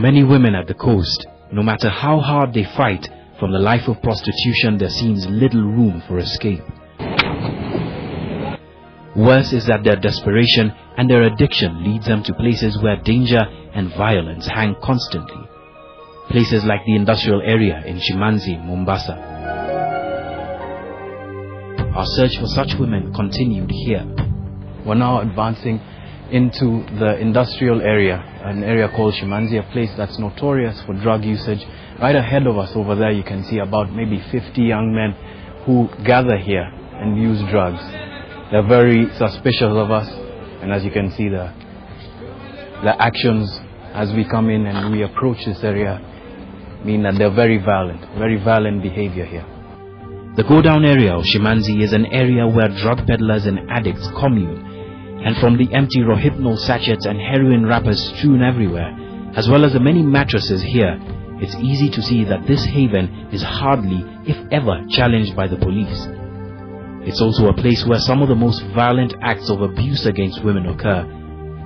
many women at the coast, no matter how hard they fight, from the life of prostitution there seems little room for escape. Worse is that their desperation and their addiction leads them to places where danger and violence hang constantly. Places like the industrial area in Shimanzi, Mombasa. Our search for such women continued here. We're now advancing into the industrial area, an area called Shimanzi, a place that's notorious for drug usage. Right ahead of us over there you can see about maybe 50 young men who gather here and use drugs. They're very suspicious of us, and as you can see the actions as we come in and we approach this area mean that they're very violent behavior here. The go-down area of Shimanzi is an area where drug peddlers and addicts commune, and from the empty Rohypnol sachets and heroin wrappers strewn everywhere, as well as the many mattresses here, it's easy to see that this haven is hardly, if ever, challenged by the police. It's also a place where some of the most violent acts of abuse against women occur.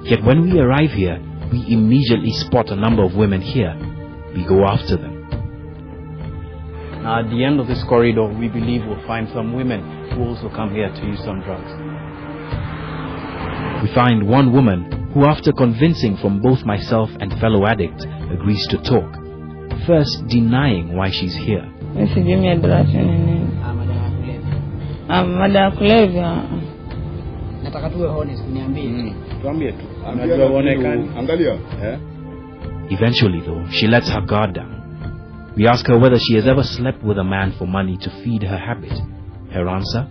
Yet when we arrive here, we immediately spot a number of women here. We go after them. Now at the end of this corridor, we believe we'll find some women who also come here to use some drugs. We find one woman who, after convincing from both myself and fellow addicts, agrees to talk, first denying why she's here. Eventually though, she lets her guard down. We ask her whether she has ever slept with a man for money to feed her habit. Her answer?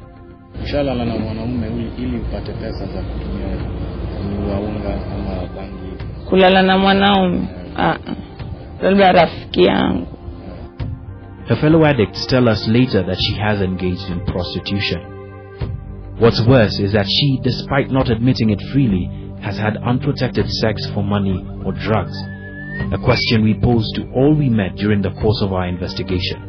Kulala na mwanaume. Labda rafiki yangu. Her fellow addicts tell us later that she has engaged in prostitution. What's worse is that she, despite not admitting it freely, has had unprotected sex for money or drugs. A question we posed to all we met during the course of our investigation.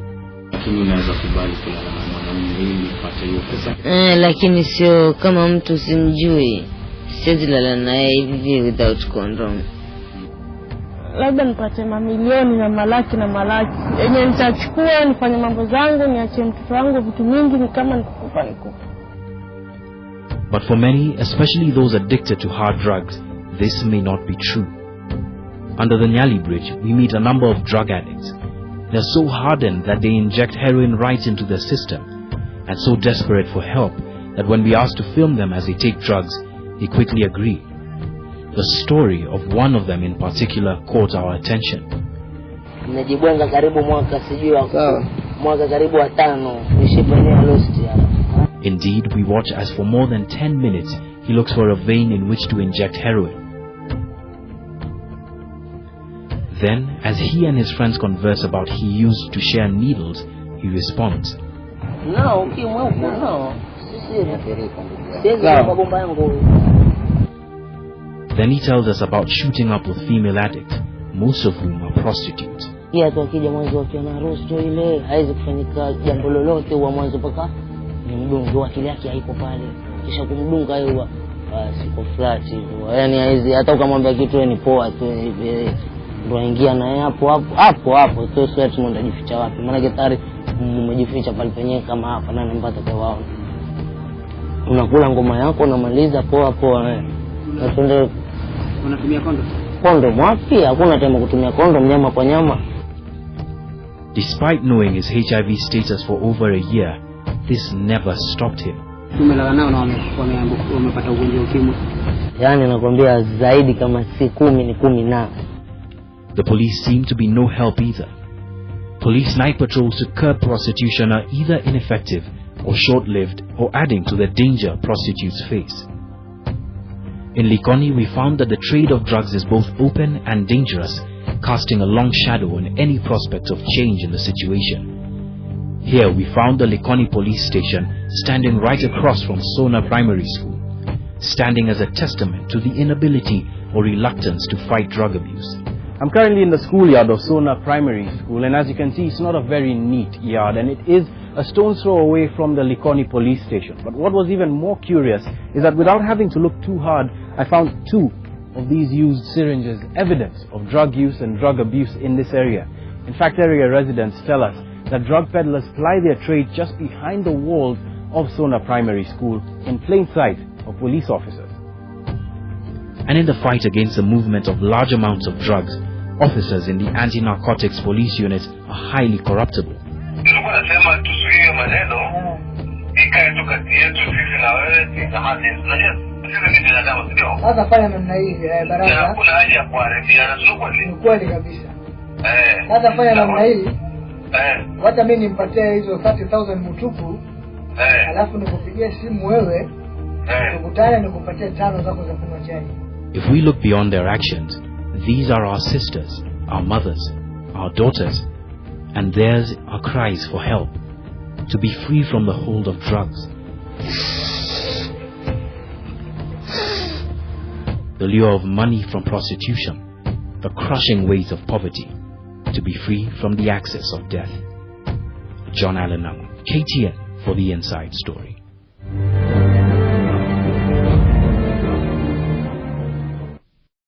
Lakini sio kama mtu simjui. Siwezi lala naye hivi without condom. Labda nipate mamilioni na malaki yenye nitachukua nifanye mambo zangu, niache mtoto wangu vitu mingi, ni kama nikufa. But for many, especially those addicted to hard drugs, this may not be true. Under the Nyali Bridge, we meet a number of drug addicts. They're so hardened that they inject heroin right into their system, and so desperate for help that when we ask to film them as they take drugs, they quickly agree. The story of one of them in particular caught our attention. Indeed, we watch as for more than 10 minutes he looks for a vein in which to inject heroin. Then, as he and his friends converse about he used to share needles, he responds, No. Then he tells us about shooting up with female addicts, most of whom are prostitutes. Unakula ngoma yako unamaliza poa unatumia kondom wapi? Hakuna time kutumia kondom nyama kwa nyama. Despite knowing his HIV status for over a year, this never stopped him. Tumelala nao na wamepata ugonjwa ukimwi. Yani nakwambia zaidi kama si 10 ni 10 na. The police seem to be no help either. Police night patrols to curb prostitution are either ineffective or short-lived or adding to the danger prostitutes face. In Likoni, we found that the trade of drugs is both open and dangerous, casting a long shadow on any prospect of change in the situation. Here we found the Likoni police station standing right across from Sona Primary School, standing as a testament to the inability or reluctance to fight drug abuse. I'm currently in the schoolyard of Sona Primary School, and as you can see, it's not a very neat yard, and it is a stone's throw away from the Likoni police station. But what was even more curious is that without having to look too hard, I found 2 of these used syringes evidence of drug use and drug abuse in this area. In fact, area residents tell us that drug peddlers ply their trade just behind the walls of Sona Primary School in plain sight of police officers. And in the fight against the movement of large amounts of drugs, officers in the anti-narcotics police unit are highly corruptible. Sasa fanya namna hii baraza. Hakuna haja ya kuarefiana, sio kweli? Ni kweli kabisa. Sasa fanya namna hii. Wacha mimi nimpatie hizo 30,000 mtupu. Alafu nikupigie simu wewe. Tukutane nikupatie 5 zako za kunywa chai. If we look beyond their actions, these are our sisters, our mothers, our daughters, and theirs are cries for help, to be free from the hold of drugs. The lure of money from prostitution, the crushing weight of poverty, to be free from the access of death. John Allen Namu, KTN, for the Inside Story.